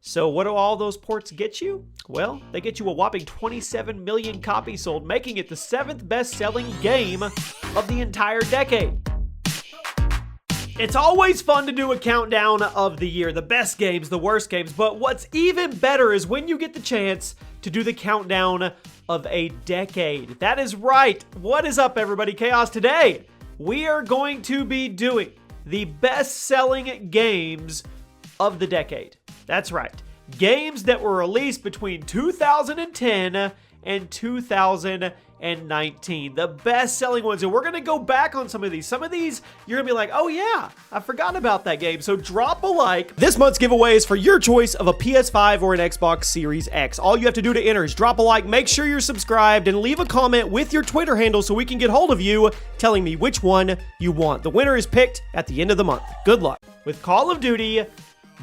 So what do all those ports get you? Well, they get you a whopping 27 million copies sold, making it the 7th best-selling game of the entire decade. It's always fun to do a countdown of the year, the best games, the worst games, but what's even better is when you get the chance to do the countdown of a decade. That is right. What is up, everybody? Chaos. Today, we are going to be doing the best-selling games of the decade. That's right. Games that were released between 2010 and 2019. The best-selling ones. And we're going to go back on some of these. Some of these, you're going to be like, oh yeah, I forgot about that game. So drop a like. This month's giveaway is for your choice of a PS5 or an Xbox Series X. All you have to do to enter is drop a like, make sure you're subscribed, and leave a comment with your Twitter handle so we can get hold of you telling me which one you want. The winner is picked at the end of the month. Good luck. With Call of Duty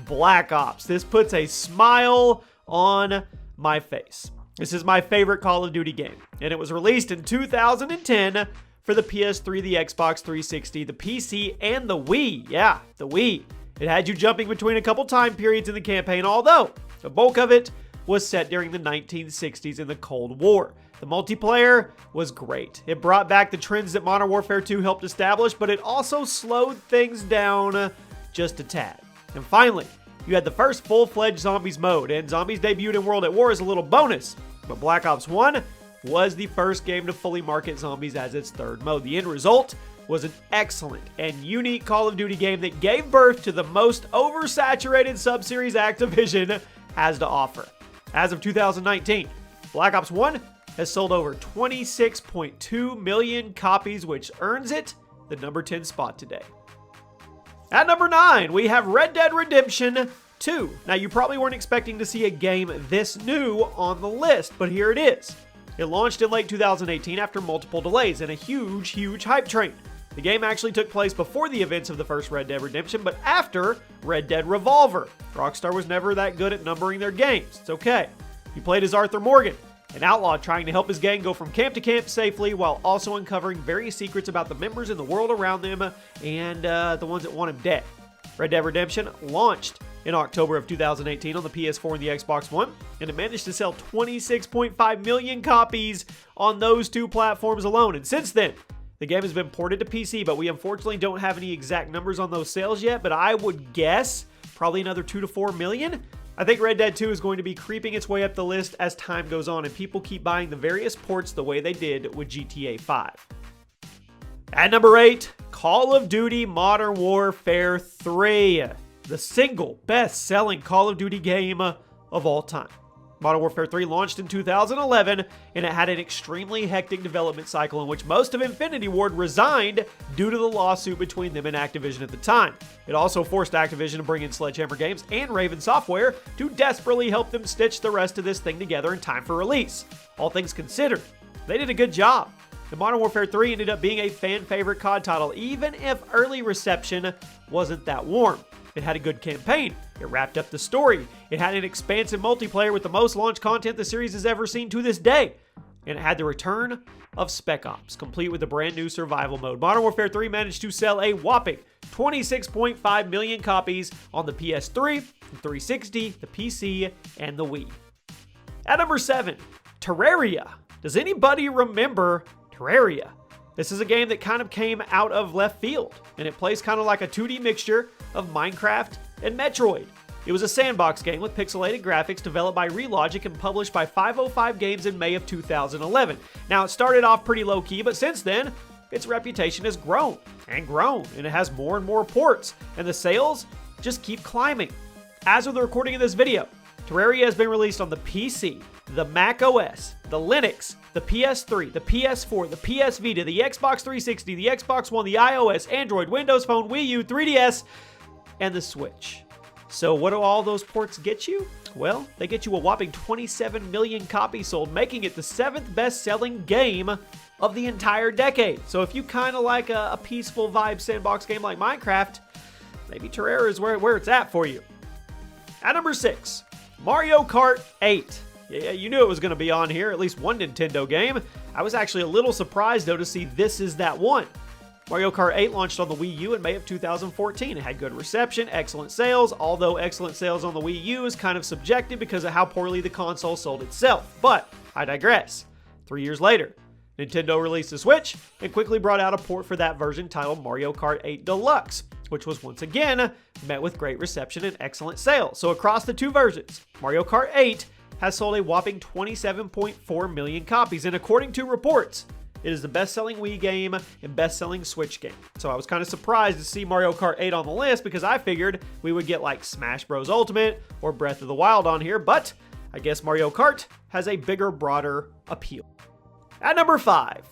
Black Ops. This puts a smile on my face. This is my favorite Call of Duty game, and it was released in 2010 for the PS3, the Xbox 360, the PC, and the Wii. Yeah, the Wii. It had you jumping between a couple time periods in the campaign, although the bulk of it was set during the 1960s in the Cold War. The multiplayer was great. It brought back the trends that Modern Warfare 2 helped establish, but it also slowed things down just a tad. And finally, you had the first full-fledged Zombies mode, and Zombies debuted in World at War as a little bonus. But Black Ops 1 was the first game to fully market Zombies as its third mode. The end result was an excellent and unique Call of Duty game that gave birth to the most oversaturated sub-series Activision has to offer. As of 2019, Black Ops 1 has sold over 26.2 million copies, which earns it the number 10 spot today. At number 9, we have Red Dead Redemption 2. Now, you probably weren't expecting to see a game this new on the list, but here it is. It launched in late 2018 after multiple delays and a huge hype train. The game actually took place before the events of the first Red Dead Redemption, but after Red Dead Revolver. Rockstar was never that good at numbering their games. It's okay. You played as Arthur Morgan, an outlaw trying to help his gang go from camp to camp safely while also uncovering various secrets about the members in the world around them and the ones that want him dead. Red Dead Redemption launched in October of 2018 on the PS4 and the Xbox One, and it managed to sell 26.5 million copies on those two platforms alone. And since then, the game has been ported to PC, but we unfortunately don't have any exact numbers on those sales yet, but I would guess probably another 2 to 4 million. I think Red Dead 2 is going to be creeping its way up the list as time goes on and people keep buying the various ports the way they did with GTA 5. At number 8, Call of Duty Modern Warfare 3, the single best-selling Call of Duty game of all time. Modern Warfare 3 launched in 2011, and it had an extremely hectic development cycle in which most of Infinity Ward resigned due to the lawsuit between them and Activision at the time. It also forced Activision to bring in Sledgehammer Games and Raven Software to desperately help them stitch the rest of this thing together in time for release. All things considered, they did a good job. And Modern Warfare 3 ended up being a fan-favorite COD title, even if early reception wasn't that warm. It had a good campaign. It wrapped up the story. It had an expansive multiplayer with the most launch content the series has ever seen to this day. And it had the return of Spec Ops, complete with a brand new survival mode. Modern Warfare 3 managed to sell a whopping 26.5 million copies on the PS3, the 360, the PC, and the Wii. At number 7, Terraria. Does anybody remember Terraria? This is a game that kind of came out of left field, and it plays kind of like a 2D mixture of Minecraft and Metroid. It was a sandbox game with pixelated graphics developed by Relogic and published by 505 Games in May of 2011. Now, it started off pretty low-key, but since then, its reputation has grown, and it has more and more ports, and the sales just keep climbing. As of the recording of this video, Terraria has been released on the PC, the Mac OS, the Linux, the PS3, the PS4, the PS Vita, the Xbox 360, the Xbox One, the iOS, Android, Windows Phone, Wii U, 3DS, and the Switch. So what do all those ports get you? Well, they get you a whopping 27 million copies sold, making it the 7th best-selling game of the entire decade. So if you kind of like a peaceful vibe sandbox game like Minecraft, maybe Terraria is where it's at for you. At number 6, Mario Kart 8. Yeah, you knew it was going to be on here, at least one Nintendo game. I was actually a little surprised, though, to see this is that one. Mario Kart 8 launched on the Wii U in May of 2014. It had good reception, excellent sales, although excellent sales on the Wii U is kind of subjective because of how poorly the console sold itself. But I digress. 3 years later, Nintendo released the Switch and quickly brought out a port for that version titled Mario Kart 8 Deluxe, which was once again met with great reception and excellent sales. So across the two versions, Mario Kart 8 has sold a whopping 27.4 million copies, and according to reports, it is the best-selling Wii game and best-selling Switch game. So I was kind of surprised to see Mario Kart 8 on the list because I figured we would get like Smash Bros. Ultimate or Breath of the Wild on here, but I guess Mario Kart has a bigger, broader appeal. At number 5,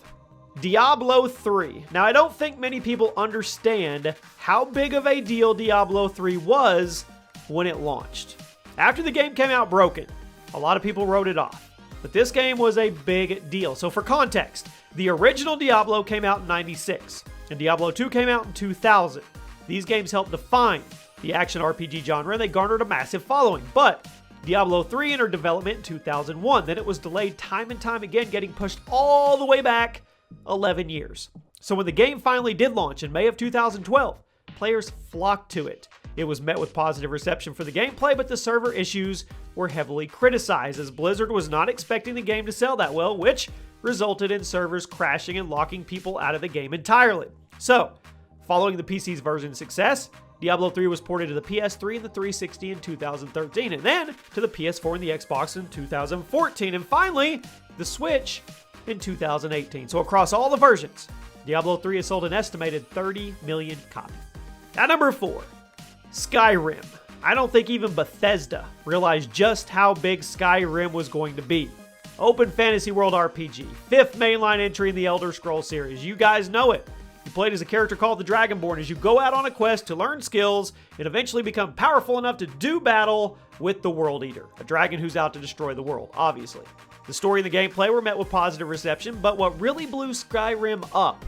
Diablo 3. Now, I don't think many people understand how big of a deal Diablo 3 was when it launched. After the game came out broken, a lot of people wrote it off. But this game was a big deal. So for context, the original Diablo came out in 96, and Diablo 2 came out in 2000. These games helped define the action RPG genre, and they garnered a massive following. But Diablo 3 entered development in 2001. Then it was delayed time and time again, getting pushed all the way back 11 years. So when the game finally did launch in May of 2012, players flocked to it. It was met with positive reception for the gameplay, but the server issues were heavily criticized as Blizzard was not expecting the game to sell that well, which resulted in servers crashing and locking people out of the game entirely. So, following the PC's version's success, Diablo 3 was ported to the PS3 and the 360 in 2013, and then to the PS4 and the Xbox in 2014, and finally, the Switch in 2018. So across all the versions, Diablo 3 has sold an estimated 30 million copies. At number 4, Skyrim. I don't think even Bethesda realized just how big Skyrim was going to be. Open fantasy world RPG, 5th mainline entry in the Elder Scrolls series. You guys know it. You played as a character called the Dragonborn as you go out on a quest to learn skills and eventually become powerful enough to do battle with the World Eater, a dragon who's out to destroy the world, obviously. The story and the gameplay were met with positive reception, but what really blew Skyrim up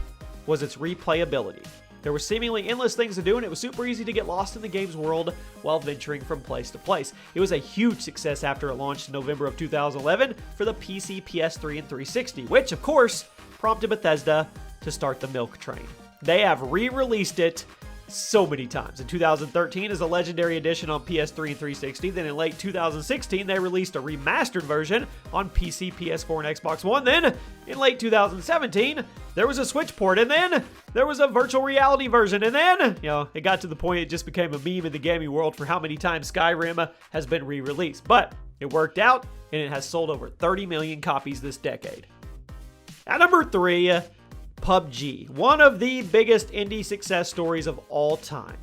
was its replayability. There were seemingly endless things to do, and it was super easy to get lost in the game's world while venturing from place to place. It was a huge success after it launched in November of 2011 for the PC, PS3, and 360, which, of course, prompted Bethesda to start the milk train. They have re-released it so many times. In 2013 as a Legendary Edition on PS3 and 360. Then in late 2016, they released a remastered version on PC, PS4, and Xbox One. Then in late 2017, there was a Switch port, and then there was a virtual reality version. And then, it got to the point it just became a meme in the gaming world for how many times Skyrim has been re-released. But it worked out, and it has sold over 30 million copies this decade. At number 3, PUBG, one of the biggest indie success stories of all time.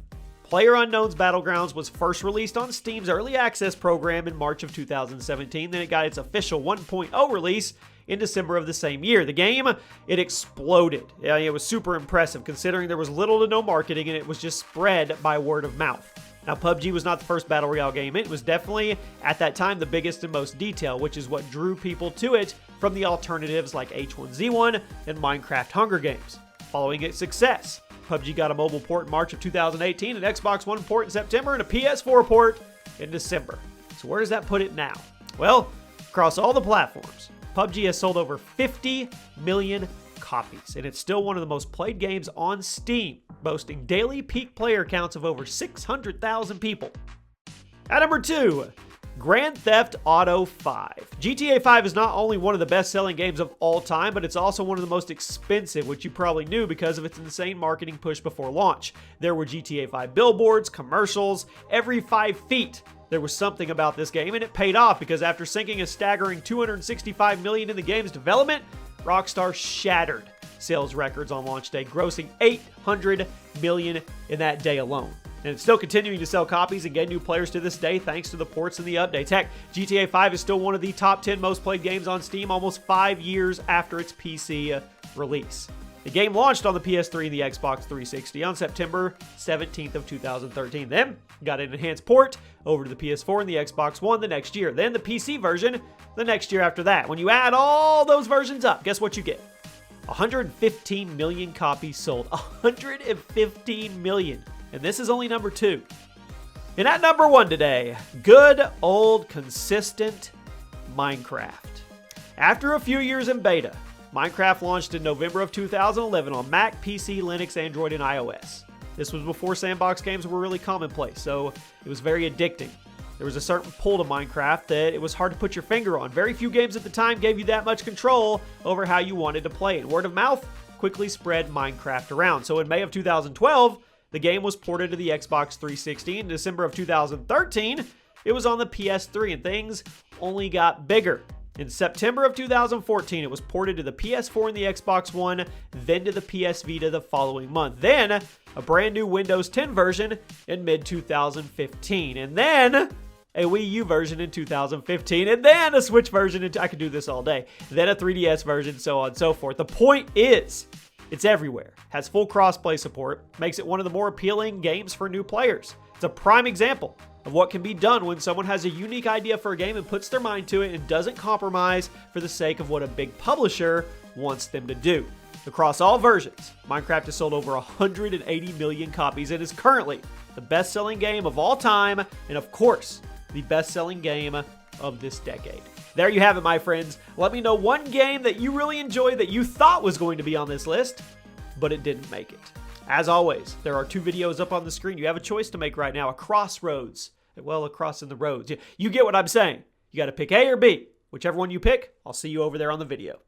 PlayerUnknown's Battlegrounds was first released on Steam's Early Access program in March of 2017. Then it got its official 1.0 release in December of the same year. The game, it exploded. It was super impressive considering there was little to no marketing and it was just spread by word of mouth. Now, PUBG was not the first Battle Royale game. It was definitely, at that time, the biggest and most detailed, which is what drew people to it from the alternatives like H1Z1 and Minecraft Hunger Games. Following its success, PUBG got a mobile port in March of 2018, an Xbox One port in September, and a PS4 port in December. So where does that put it now? Well, across all the platforms, PUBG has sold over 50 million copies, and it's still one of the most played games on Steam, boasting daily peak player counts of over 600,000 people. At number 2, Grand Theft Auto 5. GTA 5 is not only one of the best-selling games of all time, but it's also one of the most expensive, which you probably knew because of its insane marketing push before launch. There were GTA 5 billboards, commercials, every 5 feet. There was something about this game, and it paid off because after sinking a staggering $265 million in the game's development, Rockstar shattered sales records on launch day, grossing $800 million in that day alone. And it's still continuing to sell copies and get new players to this day thanks to the ports and the updates. Heck, GTA 5 is still one of the top 10 most played games on Steam almost 5 years after its PC release. The game launched on the PS3 and the Xbox 360 on September 17th of 2013. Then got an enhanced port over to the PS4 and the Xbox One the next year. Then the PC version the next year after that. When you add all those versions up, guess what you get? 115 million copies sold. 115 million. And this is only number 2. And at number 1 today, good old consistent Minecraft. After a few years in beta, Minecraft launched in November of 2011 on Mac, PC, Linux, Android, and iOS. This was before sandbox games were really commonplace, so it was very addicting. There was a certain pull to Minecraft that it was hard to put your finger on. Very few games at the time gave you that much control over how you wanted to play it. Word of mouth quickly spread Minecraft around. So in May of 2012, the game was ported to the Xbox 360. In December of 2013, it was on the PS3, and things only got bigger. In September of 2014, it was ported to the PS4 and the Xbox One, then to the PS Vita the following month. Then, a brand new Windows 10 version in mid-2015. And then, a Wii U version in 2015. And then, a Switch version, I could do this all day. Then, a 3DS version, so on and so forth. The point is, it's everywhere, has full cross-play support, makes it one of the more appealing games for new players. It's a prime example of what can be done when someone has a unique idea for a game and puts their mind to it and doesn't compromise for the sake of what a big publisher wants them to do. Across all versions, Minecraft has sold over 180 million copies and is currently the best-selling game of all time and, of course, the best-selling game of this decade. There you have it, my friends. Let me know one game that you really enjoyed that you thought was going to be on this list, but it didn't make it. As always, there are 2 videos up on the screen. You have a choice to make right now, a crossroads. Well, across in the roads. You get what I'm saying. You got to pick A or B. Whichever one you pick, I'll see you over there on the video.